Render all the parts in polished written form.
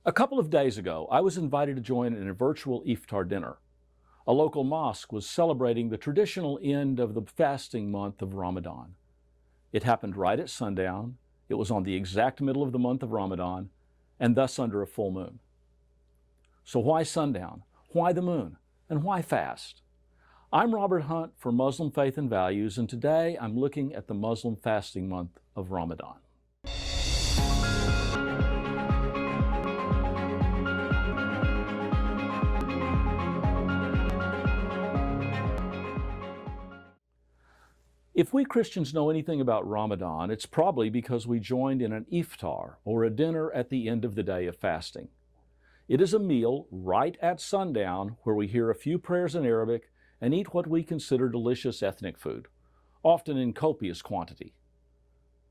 A couple of days ago, I was invited to join in a virtual iftar dinner. A local mosque was celebrating the traditional end of the fasting month of Ramadan. It happened right at sundown. It was on the exact middle of the month of Ramadan, and thus under a full moon. So why sundown? Why the moon? And why fast? I'm Robert Hunt for Muslim Faith and Values, and today I'm looking at the Muslim fasting month of Ramadan. If we Christians know anything about Ramadan, it's probably because we joined in an iftar, or a dinner at the end of the day of fasting. It is a meal right at sundown where we hear a few prayers in Arabic and eat what we consider delicious ethnic food, often in copious quantity.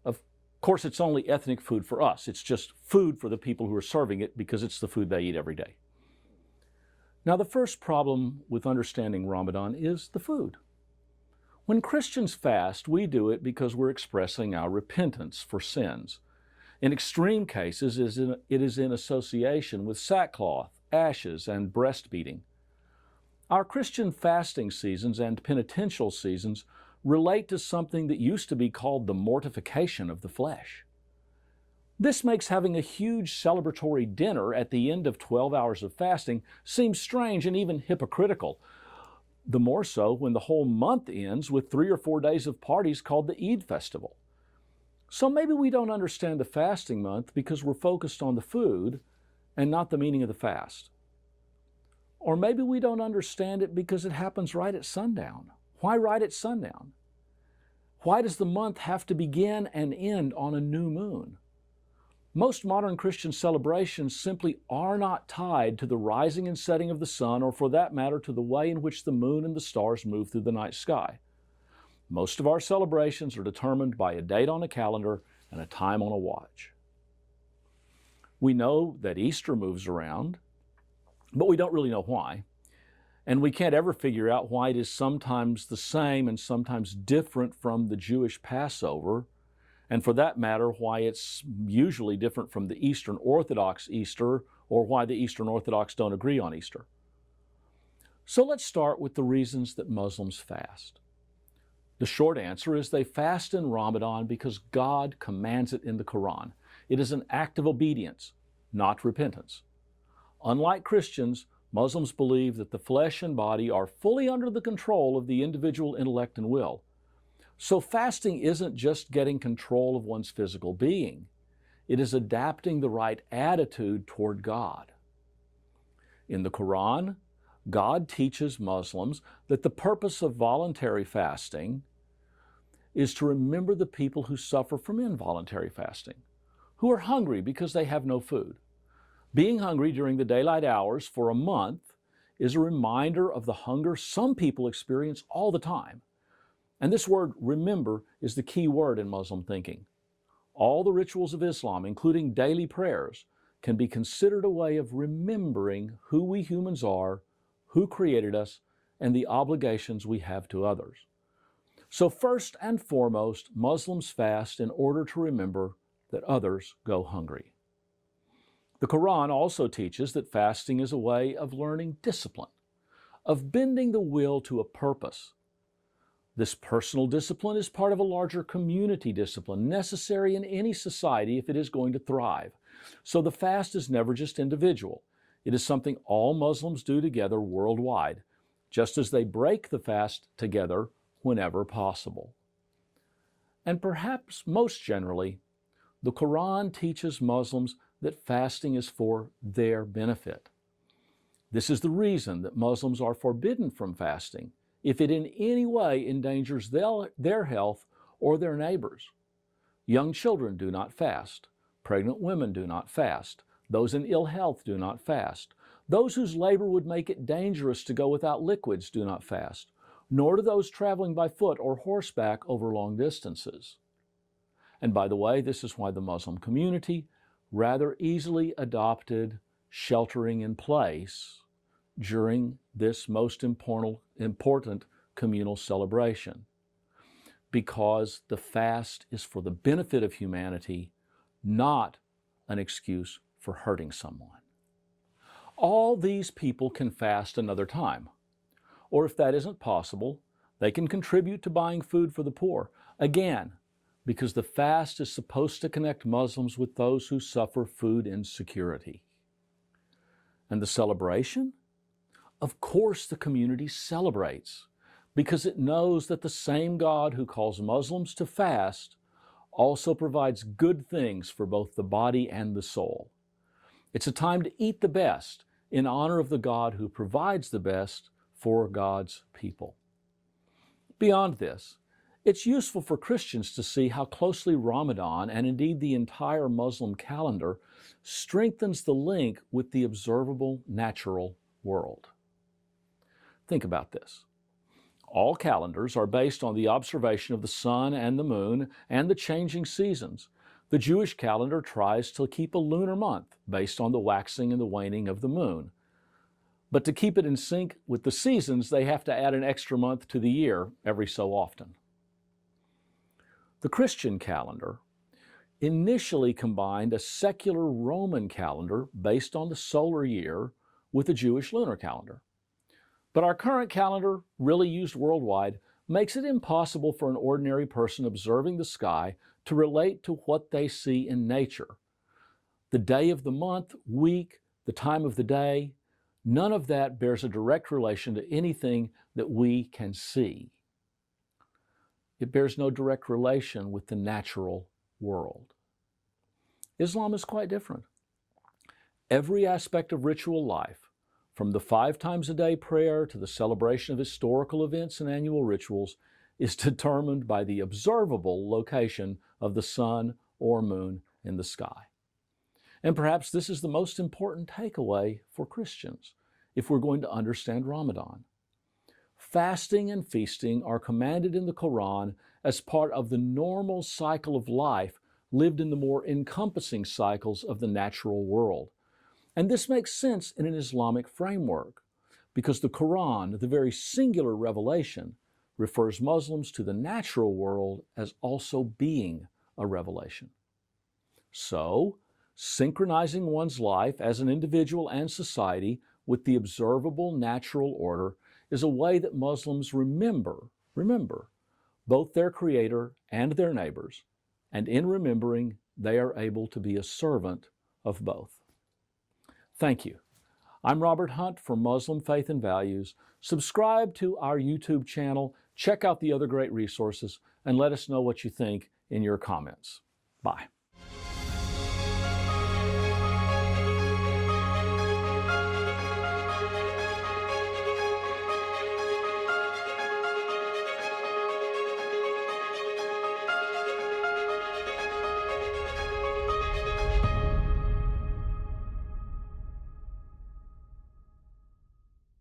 Of course, it's only ethnic food for us. It's just food for the people who are serving it because it's the food they eat every day. Now, the first problem with understanding Ramadan is the food. When Christians fast, we do it because we're expressing our repentance for sins. In extreme cases, it is in association with sackcloth, ashes, and breastbeating. Our Christian fasting seasons and penitential seasons relate to something that used to be called the mortification of the flesh. This makes having a huge celebratory dinner at the end of 12 hours of fasting seem strange and even hypocritical. The more so when the whole month ends with 3 or 4 days of parties called the Eid festival. So maybe we don't understand the fasting month because we're focused on the food and not the meaning of the fast. Or maybe we don't understand it because it happens right at sundown. Why right at sundown? Why does the month have to begin and end on a new moon? Most modern Christian celebrations simply are not tied to the rising and setting of the sun, or for that matter, to the way in which the moon and the stars move through the night sky. Most of our celebrations are determined by a date on a calendar and a time on a watch. We know that Easter moves around, but we don't really know why. And we can't ever figure out why it is sometimes the same and sometimes different from the Jewish Passover, and for that matter, why it's usually different from the Eastern Orthodox Easter, or why the Eastern Orthodox don't agree on Easter. So let's start with the reasons that Muslims fast. The short answer is they fast in Ramadan because God commands it in the Quran. It is an act of obedience, not repentance. Unlike Christians, Muslims believe that the flesh and body are fully under the control of the individual intellect and will. So fasting isn't just getting control of one's physical being. It is adapting the right attitude toward God. In the Quran, God teaches Muslims that the purpose of voluntary fasting is to remember the people who suffer from involuntary fasting, who are hungry because they have no food. Being hungry during the daylight hours for a month is a reminder of the hunger some people experience all the time. And this word, remember, is the key word in Muslim thinking. All the rituals of Islam, including daily prayers, can be considered a way of remembering who we humans are, who created us, and the obligations we have to others. So first and foremost, Muslims fast in order to remember that others go hungry. The Quran also teaches that fasting is a way of learning discipline, of bending the will to a purpose. This personal discipline is part of a larger community discipline necessary in any society if it is going to thrive. So the fast is never just individual. It is something all Muslims do together worldwide, just as they break the fast together whenever possible. And perhaps most generally, the Quran teaches Muslims that fasting is for their benefit. This is the reason that Muslims are forbidden from fasting if it in any way endangers their health or their neighbors. Young children do not fast. Pregnant women do not fast. Those in ill health do not fast. Those whose labor would make it dangerous to go without liquids do not fast, nor do those traveling by foot or horseback over long distances. And by the way, this is why the Muslim community rather easily adopted sheltering in place during this most important communal celebration, because the fast is for the benefit of humanity, not an excuse for hurting someone. All these people can fast another time. Or if that isn't possible, they can contribute to buying food for the poor. Again, because the fast is supposed to connect Muslims with those who suffer food insecurity. And the celebration? Of course the community celebrates, because it knows that the same God who calls Muslims to fast also provides good things for both the body and the soul. It's a time to eat the best in honor of the God who provides the best for God's people. Beyond this, it's useful for Christians to see how closely Ramadan, and indeed the entire Muslim calendar, strengthens the link with the observable natural world. Think about this. All calendars are based on the observation of the sun and the moon and the changing seasons. The Jewish calendar tries to keep a lunar month based on the waxing and the waning of the moon. But to keep it in sync with the seasons, they have to add an extra month to the year every so often. The Christian calendar initially combined a secular Roman calendar based on the solar year with the Jewish lunar calendar. But our current calendar, really used worldwide, makes it impossible for an ordinary person observing the sky to relate to what they see in nature. The day of the month, week, the time of the day, none of that bears a direct relation to anything that we can see. It bears no direct relation with the natural world. Islam is quite different. Every aspect of ritual life, from the 5 times a day prayer to the celebration of historical events and annual rituals, is determined by the observable location of the sun or moon in the sky. And perhaps this is the most important takeaway for Christians if we're going to understand Ramadan. Fasting and feasting are commanded in the Quran as part of the normal cycle of life lived in the more encompassing cycles of the natural world. And this makes sense in an Islamic framework, because the Quran, the very singular revelation, refers Muslims to the natural world as also being a revelation. So, synchronizing one's life as an individual and society with the observable natural order is a way that Muslims remember both their Creator and their neighbors, and in remembering, they are able to be a servant of both. Thank you. I'm Robert Hunt for Muslim Faith and Values. Subscribe to our YouTube channel, check out the other great resources, and let us know what you think in your comments. Bye.